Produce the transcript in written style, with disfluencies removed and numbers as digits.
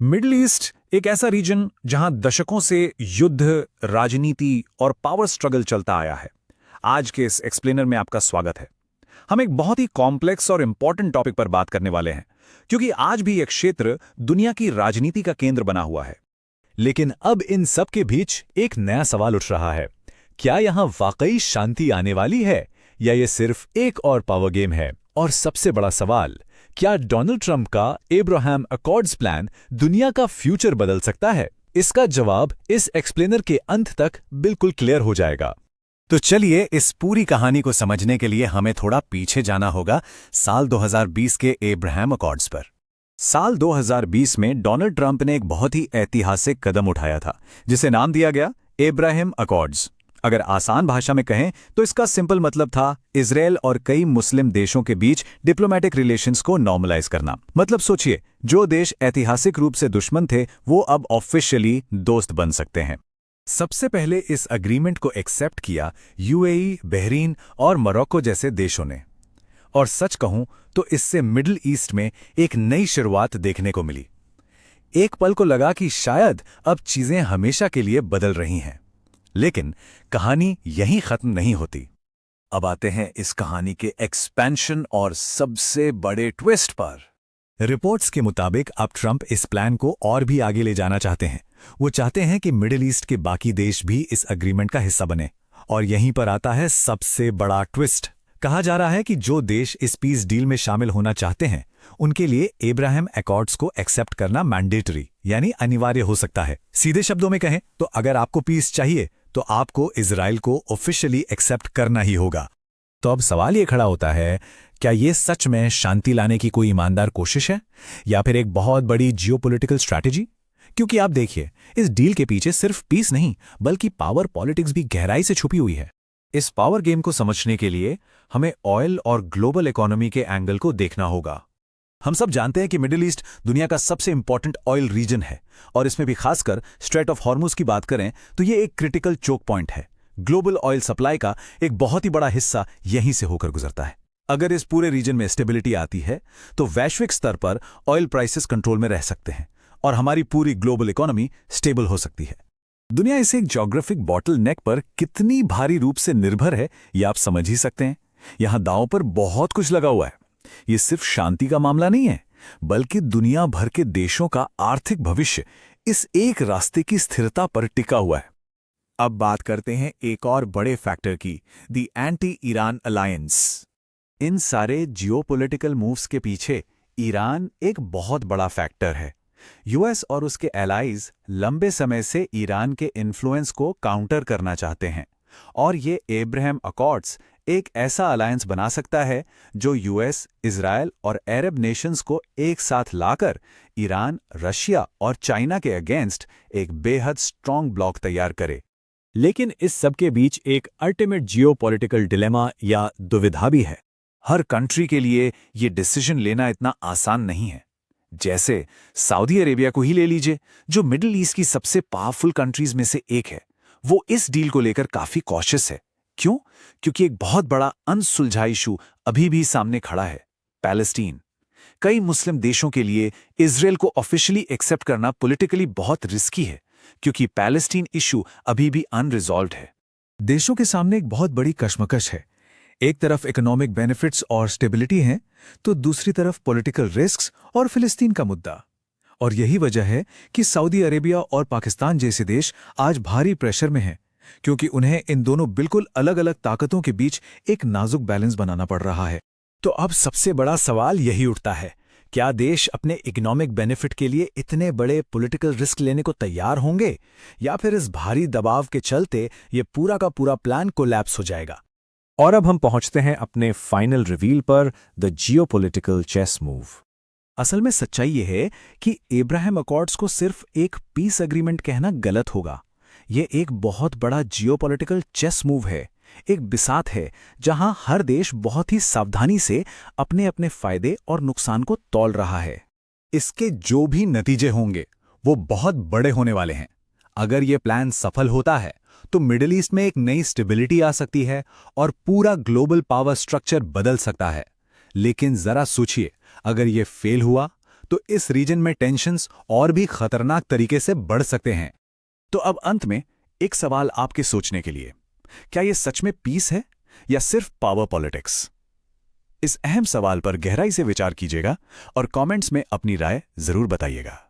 Middle east एक ऐसा reason जहां दशकों से युद्ध, राजनीति और पावर स्ट्रगल चलता आया है। आज के इस एक्सप्लेनर में आपका स्वागत है। हम एक बहुत ही कॉम्प्लेक्स और इंपॉर्टेंट टॉपिक पर बात करने वाले हैं, क्योंकि आज भी एक क्षेत्र दुनिया की राजनीति का केंद्र बना हुआ है। लेकिन अब इन सब के बीच एक नया सवाल उठ रहा है। क्या यहाँ वाकई शांति आने वाली है या ये सिर्फ एक और पावर गेम है? और सबसे बड़ा सवाल, क्या डोनाल्ड ट्रंप का एब्राहम अकॉर्ड्स प्लान दुनिया का फ्यूचर बदल सकता है? इसका जवाब इस एक्सप्लेनर के अंत तक बिल्कुल क्लियर हो जाएगा। तो चलिए, इस पूरी कहानी को समझने के लिए हमें थोड़ा पीछे जाना होगा, साल 2020 के एब्राहम अकॉर्ड्स पर। साल 2020 में डोनाल्ड ट्रंप ने एक बहुत ही ऐतिहासिक कदम उठाया था, जिसे नाम दिया गया एब्राहम अकॉर्ड्स। अगर आसान भाषा में कहें तो इसका सिंपल मतलब था इजराइल और कई मुस्लिम देशों के बीच डिप्लोमेटिक रिलेशंस को नॉर्मलाइज करना। मतलब सोचिए, जो देश ऐतिहासिक रूप से दुश्मन थे वो अब ऑफिशियली दोस्त बन सकते हैं। सबसे पहले इस अग्रीमेंट को एक्सेप्ट किया यूएई, बहरीन और मोरक्को जैसे देशों ने। और सच कहूं तो इससे मिडिल ईस्ट में एक नई शुरुआत देखने को मिली। एक पल को लगा कि शायद अब चीजें हमेशा के लिए बदल रही हैं। लेकिन कहानी यहीं खत्म नहीं होती। अब आते हैं इस कहानी के एक्सपेंशन और सबसे बड़े ट्विस्ट पर। रिपोर्ट्स के मुताबिक अब ट्रंप इस प्लान को और भी आगे ले जाना चाहते हैं। वो चाहते हैं कि मिडिल ईस्ट के बाकी देश भी इस अग्रीमेंट का हिस्सा बने। और यहीं पर आता है सबसे बड़ा ट्विस्ट। कहा जा रहा है कि जो देश इस पीस डील में शामिल होना चाहते हैं, उनके लिए एब्राहम अकॉर्ड्स को एक्सेप्ट करना मैंडेटरी यानी अनिवार्य हो सकता है। सीधे शब्दों में कहें तो अगर आपको पीस चाहिए तो आपको इजराइल को ऑफिशियली एक्सेप्ट करना ही होगा। तो अब सवाल ये खड़ा होता है, क्या ये सच में शांति लाने की कोई ईमानदार कोशिश है या फिर एक बहुत बड़ी जियोपॉलिटिकल स्ट्रैटेजी? क्योंकि आप देखिए, इस डील के पीछे सिर्फ पीस नहीं बल्कि पावर पॉलिटिक्स भी गहराई से छुपी हुई है। इस पावर गेम को समझने के लिए हमें ऑयल और ग्लोबल इकोनॉमी के एंगल को देखना होगा। हम सब जानते हैं कि मिडिल ईस्ट दुनिया का सबसे इंपॉर्टेंट ऑयल रीजन है, और इसमें भी खासकर स्ट्रेट ऑफ हॉर्मुज की बात करें तो ये एक क्रिटिकल चोक पॉइंट है। ग्लोबल ऑयल सप्लाई का एक बहुत ही बड़ा हिस्सा यहीं से होकर गुजरता है। अगर इस पूरे रीजन में स्टेबिलिटी आती है तो वैश्विक स्तर पर ऑयल प्राइसेस कंट्रोल में रह सकते हैं और हमारी पूरी ग्लोबल इकोनॉमी स्टेबल हो सकती है। दुनिया इस एक ज्योग्राफिक बॉटल नेक पर कितनी भारी रूप से निर्भर है, ये आप समझ ही सकते हैं। यहां दांव पर बहुत कुछ लगा हुआ है। ये सिर्फ शांति का मामला नहीं है, बल्कि दुनिया भर के देशों का आर्थिक भविष्य इस एक रास्ते की स्थिरता पर टिका हुआ है। अब बात करते हैं एक और बड़े फैक्टर की, द एंटी ईरान अलायंस। इन सारे जियोपॉलिटिकल मूव्स के पीछे ईरान एक बहुत बड़ा फैक्टर है। यूएस और उसके एलाइज लंबे समय से ईरान के इन्फ्लुएंस को काउंटर करना चाहते हैं, और ये एब्राहम अकॉर्ड्स एक ऐसा अलायंस बना सकता है जो यूएस, इजराइल और अरब नेशंस को एक साथ लाकर ईरान, रशिया और चाइना के अगेंस्ट एक बेहद स्ट्रॉन्ग ब्लॉक तैयार करे। लेकिन इस सब के बीच एक अल्टीमेट जियोपॉलिटिकल डिलेमा या दुविधा भी है। हर कंट्री के लिए ये डिसीजन लेना इतना आसान नहीं है। जैसे सऊदी अरेबिया को ही ले लीजिए, जो मिडिल ईस्ट की सबसे पावरफुल कंट्रीज में से एक है। वो इस डील को लेकर काफी कॉशियस है। क्यों? क्योंकि एक बहुत बड़ा अनसुलझा इशू अभी भी सामने खड़ा है, पैलेस्टीन। कई मुस्लिम देशों के लिए इजराइल को ऑफिशियली एक्सेप्ट करना पॉलिटिकली बहुत रिस्की है, क्योंकि पैलेस्टीन इशू अभी भी अनरिजॉल्व्ड है। देशों के सामने एक बहुत बड़ी कश्मकश है। एक तरफ इकोनॉमिक बेनिफिट्स और स्टेबिलिटी है, तो दूसरी तरफ पॉलिटिकल रिस्क्स और फिलिस्तीन का मुद्दा। और यही वजह है कि सऊदी अरेबिया और पाकिस्तान जैसे देश आज भारी प्रेशर में हैं, क्योंकि उन्हें इन दोनों बिल्कुल अलग अलग ताकतों के बीच एक नाजुक बैलेंस बनाना पड़ रहा है। तो अब सबसे बड़ा सवाल यही उठता है, क्या देश अपने इकोनॉमिक बेनिफिट के लिए इतने बड़े पॉलिटिकल रिस्क लेने को तैयार होंगे, या फिर इस भारी दबाव के चलते ये पूरा का पूरा प्लान कोलैप्स हो जाएगा? और अब हम पहुंचते हैं अपने फाइनल रिवील पर, द जियोपॉलिटिकल चेस मूव। असल में सच्चाई ये है कि एब्राहम अकॉर्ड्स को सिर्फ एक पीस एग्रीमेंट कहना गलत होगा। ये एक बहुत बड़ा जियोपॉलिटिकल चेस मूव है, एक बिसात है जहां हर देश बहुत ही सावधानी से अपने अपने फायदे और नुकसान को तौल रहा है। इसके जो भी नतीजे होंगे वो बहुत बड़े होने वाले हैं। अगर ये प्लान सफल होता है तो मिडिल ईस्ट में एक नई स्टेबिलिटी आ सकती है और पूरा ग्लोबल पावर स्ट्रक्चर बदल सकता है। लेकिन जरा सोचिए, अगर ये फेल हुआ तो इस रीजन में टेंशन्स और भी खतरनाक तरीके से बढ़ सकते हैं। तो अब अंत में एक सवाल आपके सोचने के लिए, क्या यह सच में पीस है या सिर्फ पावर पॉलिटिक्स? इस अहम सवाल पर गहराई से विचार कीजिएगा और कमेंट्स में अपनी राय जरूर बताइएगा।